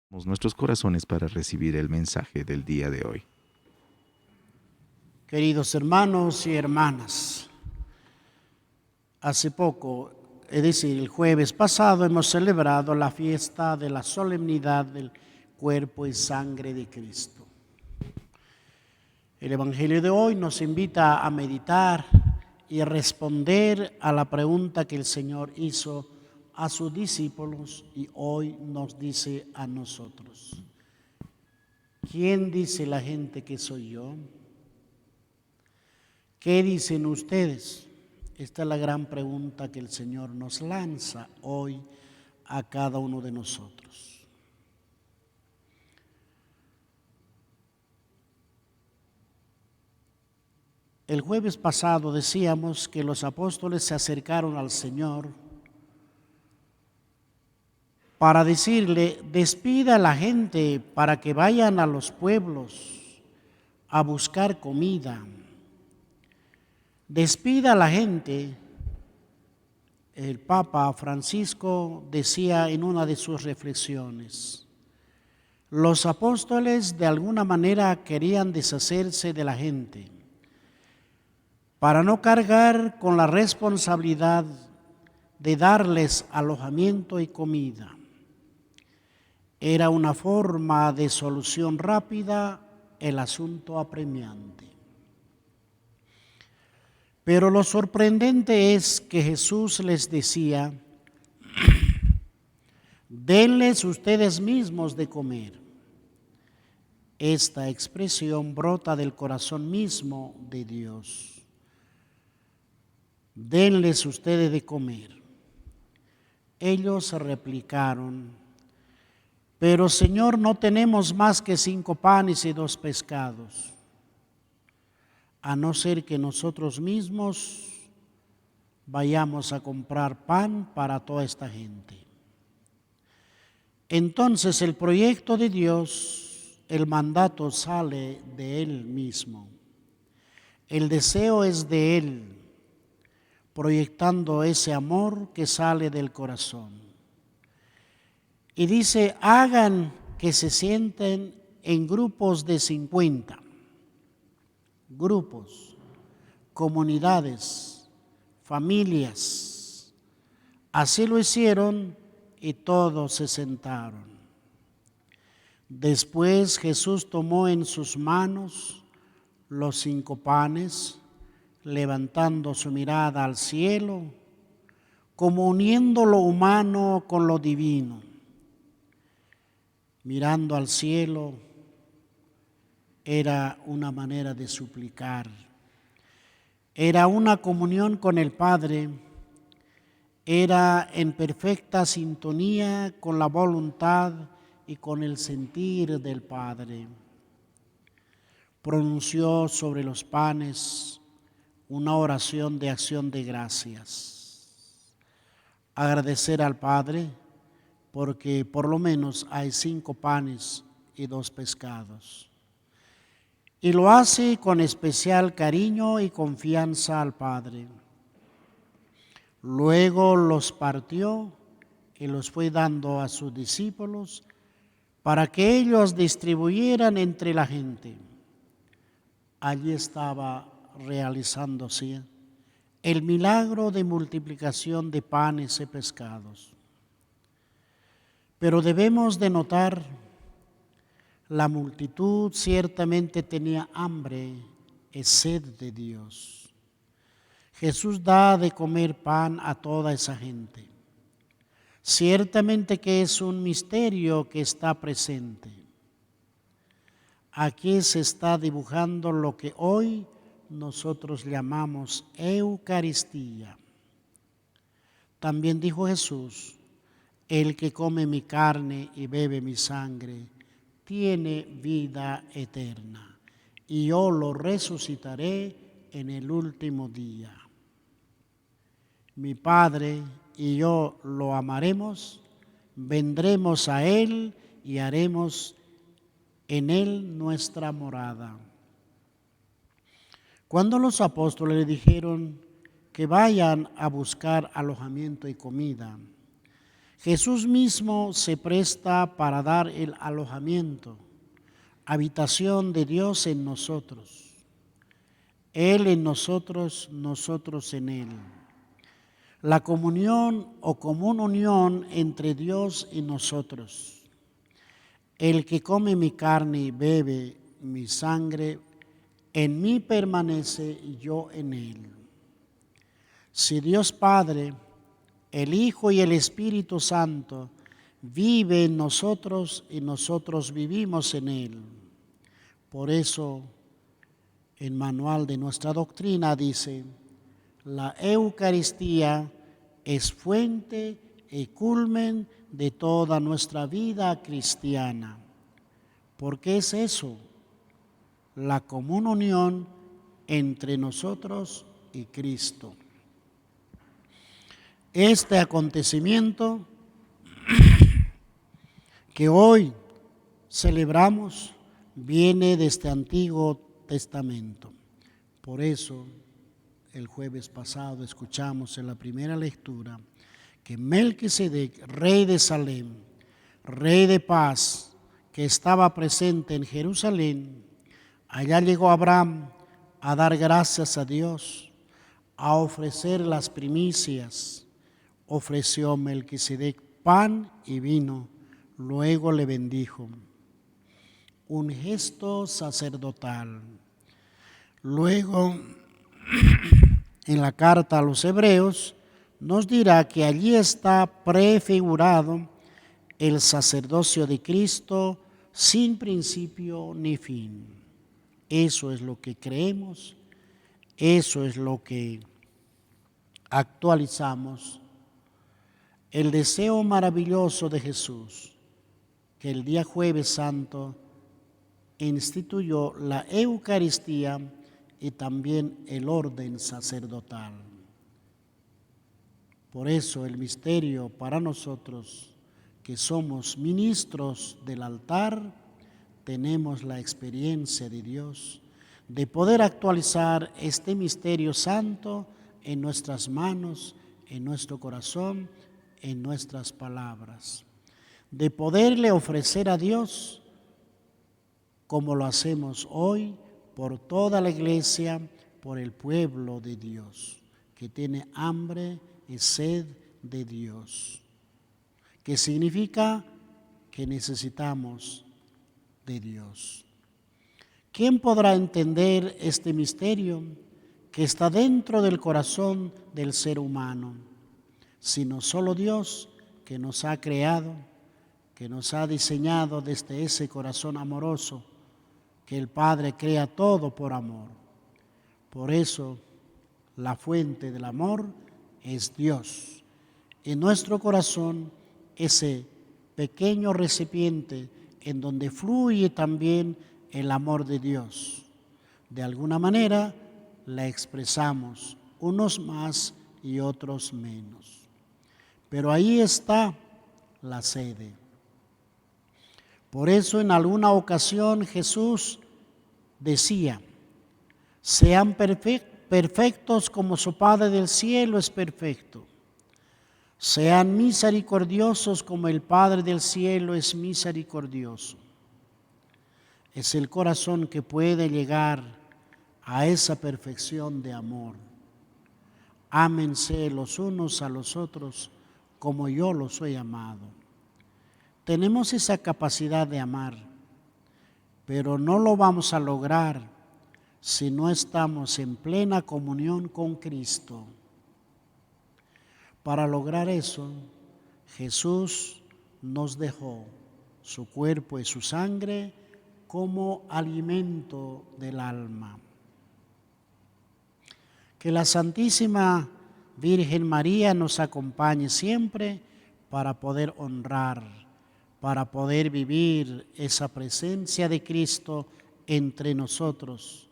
Nuestros corazones para recibir el mensaje del día de hoy. Queridos hermanos y hermanas, hace poco, es decir, el jueves pasado, hemos celebrado la fiesta de la solemnidad del cuerpo y sangre de Cristo. El Evangelio de hoy nos invita a meditar y responder a la pregunta que el Señor hizo a sus discípulos y hoy nos dice a nosotros: ¿quién dice la gente que soy yo? ¿Qué dicen ustedes? Esta es la gran pregunta que el Señor nos lanza hoy a cada uno de nosotros. El jueves pasado decíamos que los apóstoles se acercaron al Señor para decirle: despida a la gente para que vayan a los pueblos a buscar comida. Despida a la gente. El Papa Francisco decía en una de sus reflexiones: los apóstoles de alguna manera querían deshacerse de la gente para no cargar con la responsabilidad de darles alojamiento y comida. Era una forma de solución rápida el asunto apremiante. Pero lo sorprendente es que Jesús les decía: denles ustedes mismos de comer. Esta expresión brota del corazón mismo de Dios. Denles ustedes de comer. Ellos replicaron: pero Señor, no tenemos más que 5 panes y 2 pescados, a no ser que nosotros mismos vayamos a comprar pan para toda esta gente. Entonces el proyecto de Dios, el mandato sale de Él mismo. El deseo es de Él, proyectando ese amor que sale del corazón. Y dice: hagan que se sienten en grupos de 50, grupos, comunidades, familias. Así lo hicieron y todos se sentaron. Después Jesús tomó en sus manos los 5 panes, levantando su mirada al cielo, como uniendo lo humano con lo divino. Mirando al cielo era una manera de suplicar, era una comunión con el Padre, era en perfecta sintonía con la voluntad y con el sentir del Padre. Pronunció sobre los panes una oración de acción de gracias. Agradecer al Padre porque por lo menos hay 5 panes y 2 pescados. Y lo hace con especial cariño y confianza al Padre. Luego los partió y los fue dando a sus discípulos para que ellos distribuyeran entre la gente. Allí estaba realizándose el milagro de multiplicación de panes y pescados. Pero debemos de notar, la multitud ciertamente tenía hambre y sed de Dios. Jesús da de comer pan a toda esa gente. Ciertamente que es un misterio que está presente. Aquí se está dibujando lo que hoy nosotros llamamos Eucaristía. También dijo Jesús: el que come mi carne y bebe mi sangre tiene vida eterna, y yo lo resucitaré en el último día. Mi Padre y yo lo amaremos, vendremos a Él y haremos en Él nuestra morada. Cuando los apóstoles le dijeron que vayan a buscar alojamiento y comida, Jesús mismo se presta para dar el alojamiento, habitación de Dios en nosotros. Él en nosotros, nosotros en Él. La comunión o común unión entre Dios y nosotros. El que come mi carne y bebe mi sangre, en mí permanece y yo en Él. Si Dios Padre, el Hijo y el Espíritu Santo vive en nosotros y nosotros vivimos en Él. Por eso, el manual de nuestra doctrina dice: la Eucaristía es fuente y culmen de toda nuestra vida cristiana. ¿Por qué es eso? La común unión entre nosotros y Cristo. Este acontecimiento que hoy celebramos viene de este Antiguo Testamento. Por eso, el jueves pasado escuchamos en la primera lectura que Melquisedec, rey de Salem, rey de paz, que estaba presente en Jerusalén, allá llegó Abraham a dar gracias a Dios, a ofrecer las primicias. Ofreció Melquisedec pan y vino, luego le bendijo. Un gesto sacerdotal. Luego, en la carta a los Hebreos, nos dirá que allí está prefigurado el sacerdocio de Cristo sin principio ni fin. Eso es lo que creemos, eso es lo que actualizamos. El deseo maravilloso de Jesús, que el día Jueves Santo instituyó la Eucaristía y también el orden sacerdotal. Por eso el misterio para nosotros, que somos ministros del altar, tenemos la experiencia de Dios, de poder actualizar este misterio santo en nuestras manos, en nuestro corazón, en nuestras palabras, de poderle ofrecer a Dios, como lo hacemos hoy, por toda la iglesia, por el pueblo de Dios, que tiene hambre y sed de Dios, que significa que necesitamos de Dios. ¿Quién podrá entender este misterio que está dentro del corazón del ser humano? Sino solo Dios, que nos ha creado, que nos ha diseñado desde ese corazón amoroso, que el Padre crea todo por amor. Por eso, la fuente del amor es Dios. En nuestro corazón, ese pequeño recipiente en donde fluye también el amor de Dios. De alguna manera, la expresamos, unos más y otros menos. Pero ahí está la sede. Por eso en alguna ocasión Jesús decía: sean perfectos como su Padre del cielo es perfecto. Sean misericordiosos como el Padre del cielo es misericordioso. Es el corazón que puede llegar a esa perfección de amor. Ámense los unos a los otros como yo los he amado. Tenemos esa capacidad de amar, pero no lo vamos a lograr si no estamos en plena comunión con Cristo. Para lograr eso, Jesús nos dejó su cuerpo y su sangre como alimento del alma. Que la Santísima Virgen María nos acompañe siempre para poder honrar, para poder vivir esa presencia de Cristo entre nosotros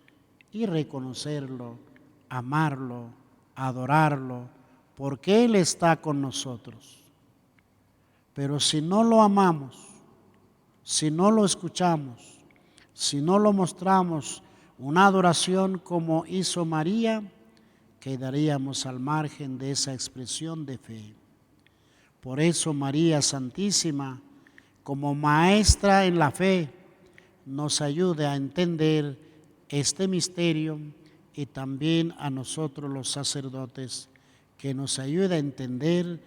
y reconocerlo, amarlo, adorarlo, porque Él está con nosotros. Pero si no lo amamos, si no lo escuchamos, si no lo mostramos una adoración como hizo María, quedaríamos al margen de esa expresión de fe. Por eso María Santísima, como maestra en la fe, nos ayude a entender este misterio, y también a nosotros los sacerdotes, que nos ayude a entender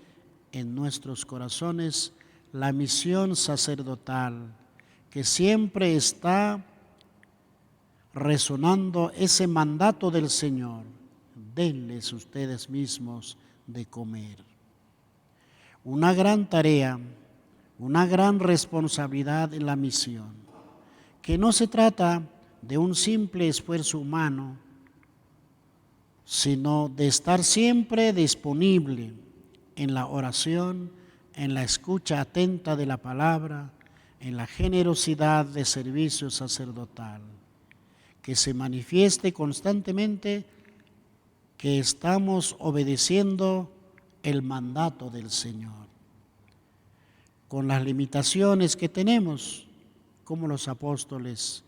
en nuestros corazones la misión sacerdotal, que siempre está resonando ese mandato del Señor: denles ustedes mismos de comer. Una gran tarea, una gran responsabilidad en la misión, que no se trata de un simple esfuerzo humano, sino de estar siempre disponible en la oración, en la escucha atenta de la palabra, en la generosidad de servicio sacerdotal, que se manifieste constantemente que estamos obedeciendo el mandato del Señor, con las limitaciones que tenemos, como los apóstoles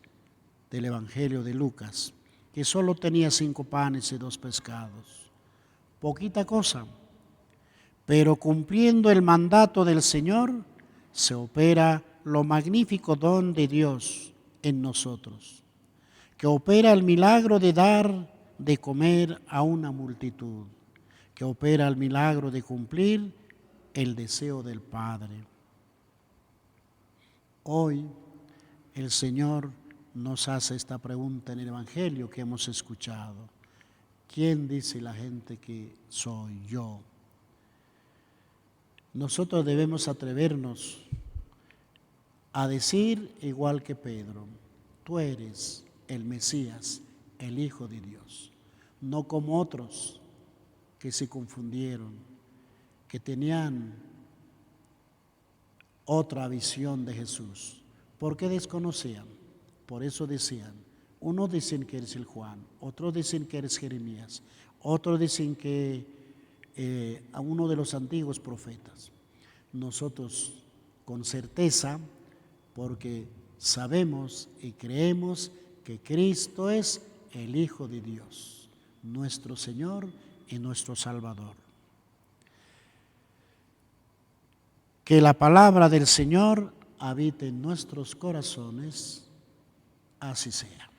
del Evangelio de Lucas, que solo tenía 5 panes y 2 pescados. Poquita cosa, pero cumpliendo el mandato del Señor, se opera lo magnífico don de Dios en nosotros, que opera el milagro de dar de comer a una multitud, que opera el milagro de cumplir el deseo del Padre. Hoy el Señor nos hace esta pregunta en el Evangelio que hemos escuchado: ¿quién dice la gente que soy yo? Nosotros debemos atrevernos a decir, igual que Pedro: tú eres el Mesías, el Hijo de Dios. No como otros que se confundieron, que tenían otra visión de Jesús, porque desconocían. Por eso decían, unos dicen que eres el Juan, otros dicen que eres Jeremías, otros dicen que a uno de los antiguos profetas. Nosotros con certeza, porque sabemos y creemos que Cristo es el Hijo de Dios, nuestro Señor y nuestro Salvador. Que la palabra del Señor habite en nuestros corazones. Así sea.